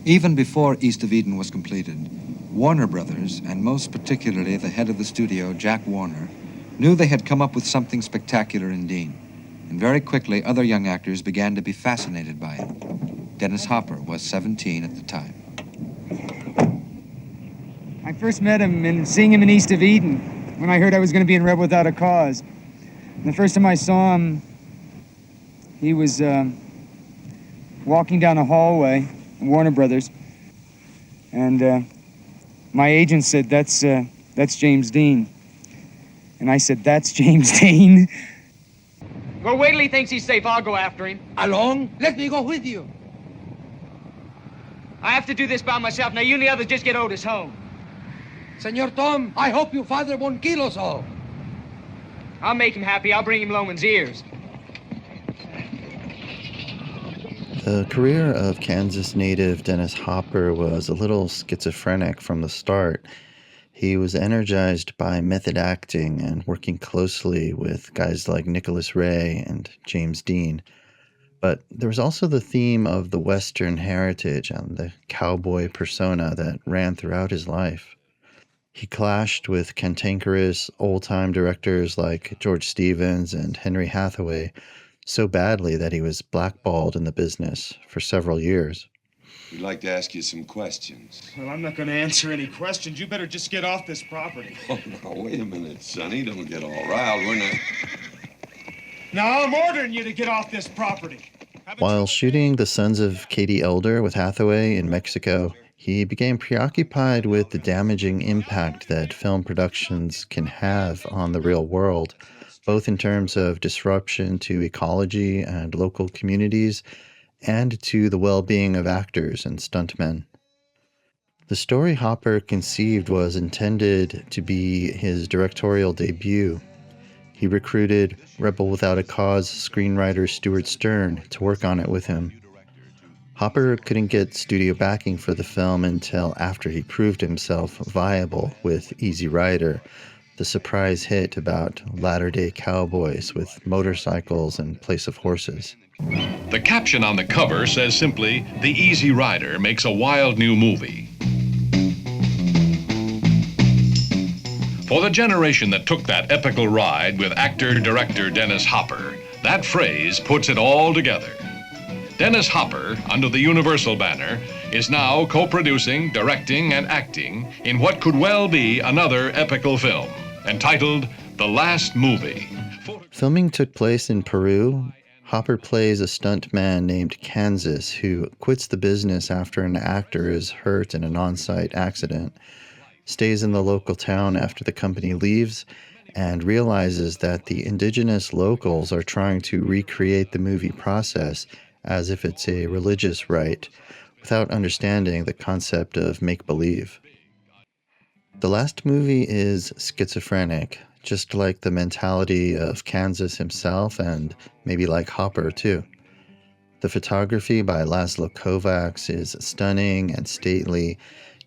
Even before East of Eden was completed, Warner Brothers, and most particularly the head of the studio, Jack Warner, knew they had come up with something spectacular in Dean. And very quickly, other young actors began to be fascinated by him. Dennis Hopper was 17 at the time. I first met him and seeing him in East of Eden when I heard I was going to be in Rebel Without a Cause. And the first time I saw him, he was walking down a hallway, Warner Brothers, and my agent said, that's James Dean. And I said, that's James Dean. Well, wait till he thinks he's safe. I'll go after him. Alone? Let me go with you. I have to do this by myself. Now, you and the others just get Otis home. Senor Tom, I hope your father won't kill us all. I'll make him happy. I'll bring him Loman's ears. The career of Kansas native Dennis Hopper was a little schizophrenic from the start. He was energized by method acting and working closely with guys like Nicholas Ray and James Dean. But there was also the theme of the Western heritage and the cowboy persona that ran throughout his life. He clashed with cantankerous old-time directors like George Stevens and Henry Hathaway so badly that he was blackballed in the business for several years. We'd like to ask you some questions. Well, I'm not going to answer any questions. You better just get off this property. Oh, now, wait a minute, Sonny. Don't get all riled. We're not... Now, I'm ordering you to get off this property. While shooting The Sons of Katie Elder with Hathaway in Mexico, he became preoccupied with the damaging impact that film productions can have on the real world, both in terms of disruption to ecology and local communities, and to the well-being of actors and stuntmen. The story Hopper conceived was intended to be his directorial debut. He recruited Rebel Without a Cause screenwriter Stuart Stern to work on it with him. Hopper couldn't get studio backing for the film until after he proved himself viable with Easy Rider, the surprise hit about latter-day cowboys with motorcycles in place of horses. The caption on the cover says simply, "The Easy Rider makes a wild new movie." For the generation that took that epical ride with actor-director Dennis Hopper, that phrase puts it all together. Dennis Hopper, under the Universal banner, is now co-producing, directing, and acting in what could well be another epical film, entitled The Last Movie. Filming took place in Peru. Hopper plays a stuntman named Kansas who quits the business after an actor is hurt in an on-site accident, stays in the local town after the company leaves, and realizes that the indigenous locals are trying to recreate the movie process as if it's a religious rite, without understanding the concept of make-believe. The last movie is schizophrenic, just like the mentality of Kansas himself and maybe like Hopper too. The photography by Laszlo Kovacs is stunning and stately,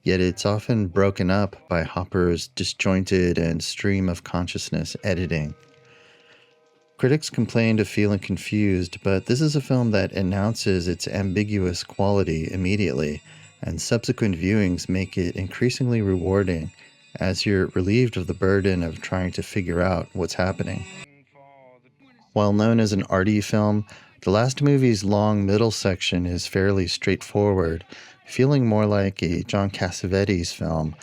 yet it's often broken up by Hopper's disjointed and stream of consciousness editing. Critics complained of feeling confused, but this is a film that announces its ambiguous quality immediately, and subsequent viewings make it increasingly rewarding as you're relieved of the burden of trying to figure out what's happening. While known as an arty film, the last movie's long middle section is fairly straightforward, feeling more like a John Cassavetes film,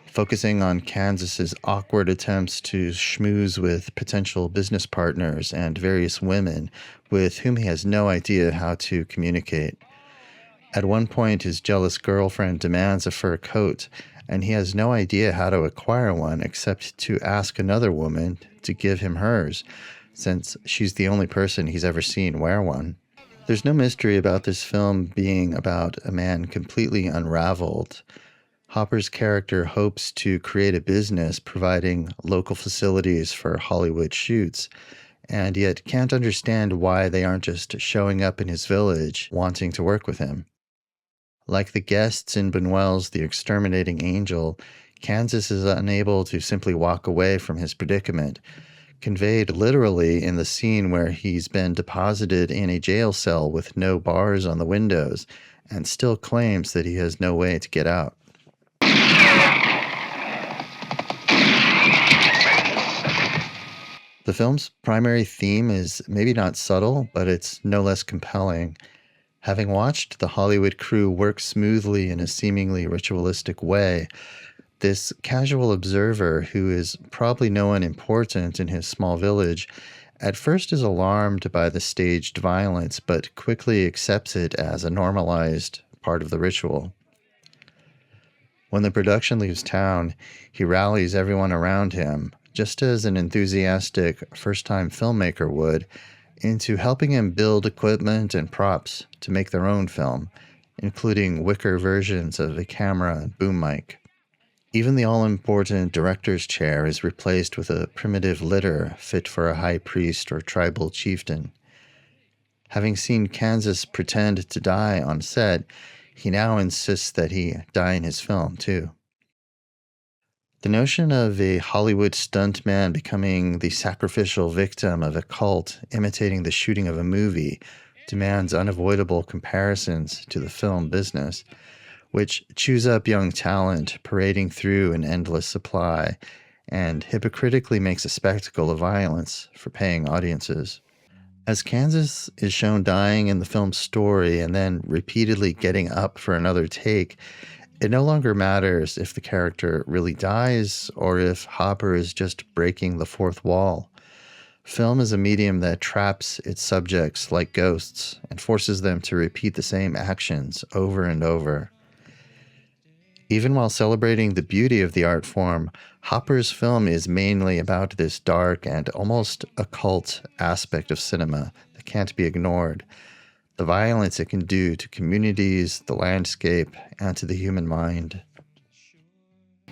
focusing on Kansas's awkward attempts to schmooze with potential business partners and various women with whom he has no idea how to communicate. At one point, his jealous girlfriend demands a fur coat, and he has no idea how to acquire one except to ask another woman to give him hers, since she's the only person he's ever seen wear one. There's no mystery about this film being about a man completely unraveled. Hopper's character hopes to create a business providing local facilities for Hollywood shoots, and yet can't understand why they aren't just showing up in his village wanting to work with him. Like the guests in Buñuel's The Exterminating Angel, Kansas is unable to simply walk away from his predicament, conveyed literally in the scene where he's been deposited in a jail cell with no bars on the windows and still claims that he has no way to get out. The film's primary theme is maybe not subtle, but it's no less compelling. Having watched the Hollywood crew work smoothly in a seemingly ritualistic way, this casual observer, who is probably no one important in his small village, at first is alarmed by the staged violence, but quickly accepts it as a normalized part of the ritual. When the production leaves town, he rallies everyone around him, just as an enthusiastic first-time filmmaker would, into helping him build equipment and props to make their own film, including wicker versions of a camera and boom mic. Even the all-important director's chair is replaced with a primitive litter fit for a high priest or tribal chieftain. Having seen Kansas pretend to die on set, he now insists that he die in his film, too. The notion of a Hollywood stuntman becoming the sacrificial victim of a cult imitating the shooting of a movie demands unavoidable comparisons to the film business, which chews up young talent, parading through an endless supply, and hypocritically makes a spectacle of violence for paying audiences. As Kansas is shown dying in the film's story and then repeatedly getting up for another take, it no longer matters if the character really dies or if Hopper is just breaking the fourth wall. Film is a medium that traps its subjects like ghosts and forces them to repeat the same actions over and over. Even while celebrating the beauty of the art form, Hopper's film is mainly about this dark and almost occult aspect of cinema that can't be ignored. The violence it can do to communities, the landscape, and to the human mind.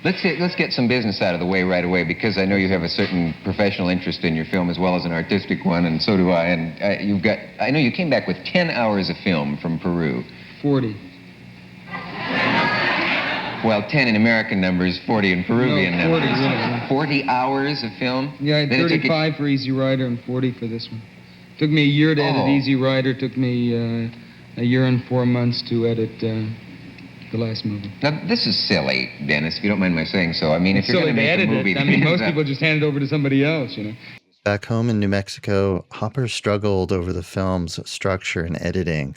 Let's get some business out of the way right away, because I know you have a certain professional interest in your film as well as an artistic one, and so do I. And I know you came back with 10 hours of film from Peru. 40. Well, 10 in American numbers, 40 in Peruvian No, 40, numbers. really. 40 hours of film? Yeah, I had 35 for Easy Rider and 40 for this one. Took me a year to edit Easy Rider. Took me a year and 4 months to edit the last movie. Now, this is silly, Dennis, if you don't mind my saying so. I mean, if you're going to make a movie... I mean, most people just hand it over to somebody else, you know. Back home in New Mexico, Hopper struggled over the film's structure and editing,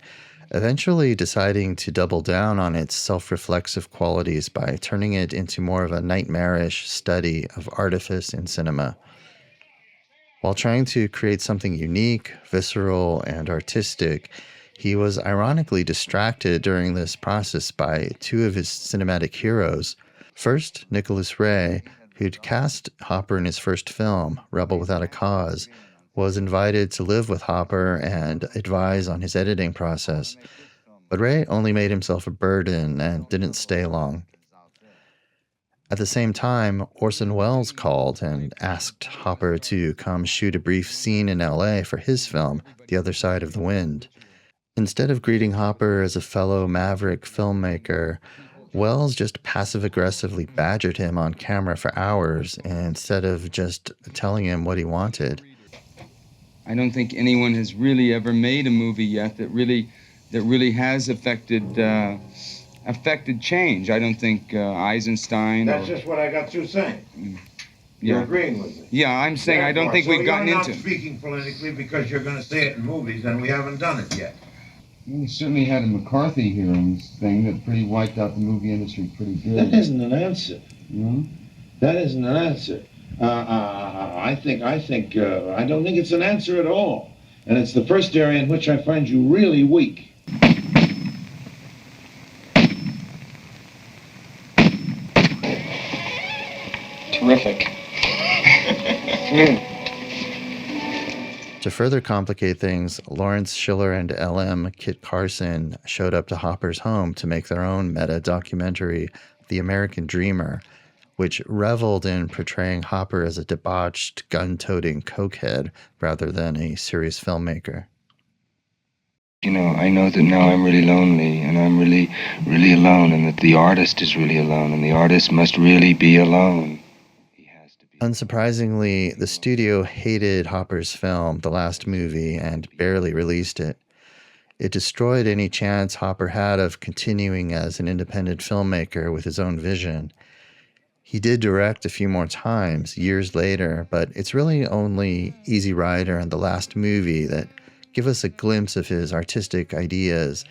eventually deciding to double down on its self-reflexive qualities by turning it into more of a nightmarish study of artifice in cinema. While trying to create something unique, visceral, and artistic, he was ironically distracted during this process by two of his cinematic heroes. First, Nicholas Ray, who'd cast Hopper in his first film, Rebel Without a Cause, was invited to live with Hopper and advise on his editing process. But Ray only made himself a burden and didn't stay long. At the same time, Orson Welles called and asked Hopper to come shoot a brief scene in LA for his film, The Other Side of the Wind. Instead of greeting Hopper as a fellow maverick filmmaker, Welles just passive-aggressively badgered him on camera for hours instead of just telling him what he wanted. I don't think anyone has really ever made a movie yet that really has affected change. I don't think Eisenstein... That's just what I got through saying. You're agreeing with me. Yeah, I'm saying I don't think we've gotten into... You're not speaking politically because you're going to say it in movies, and we haven't done it yet. We certainly had a McCarthy hearings thing that pretty wiped out the movie industry pretty good. That isn't an answer. Hmm? That isn't an answer. I don't think it's an answer at all. And it's the first area in which I find you really weak. Terrific. To further complicate things, Lawrence Schiller and L.M. Kit Carson showed up to Hopper's home to make their own meta-documentary, The American Dreamer, which reveled in portraying Hopper as a debauched, gun-toting cokehead rather than a serious filmmaker. You know, I know that now I'm really lonely, and I'm really, really alone, and that the artist is really alone, and the artist must really be alone. Unsurprisingly, the studio hated Hopper's film, the last movie, and barely released it. It destroyed any chance Hopper had of continuing as an independent filmmaker with his own vision. He did direct a few more times, years later, but it's really only Easy Rider and The Last Movie that give us a glimpse of his artistic ideas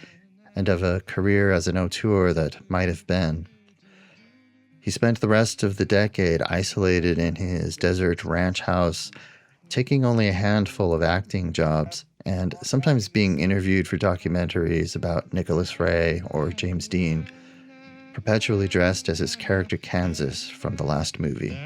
and of a career as an auteur that might have been. He spent the rest of the decade isolated in his desert ranch house, taking only a handful of acting jobs, and sometimes being interviewed for documentaries about Nicholas Ray or James Dean, perpetually dressed as his character Kansas from The Last Movie.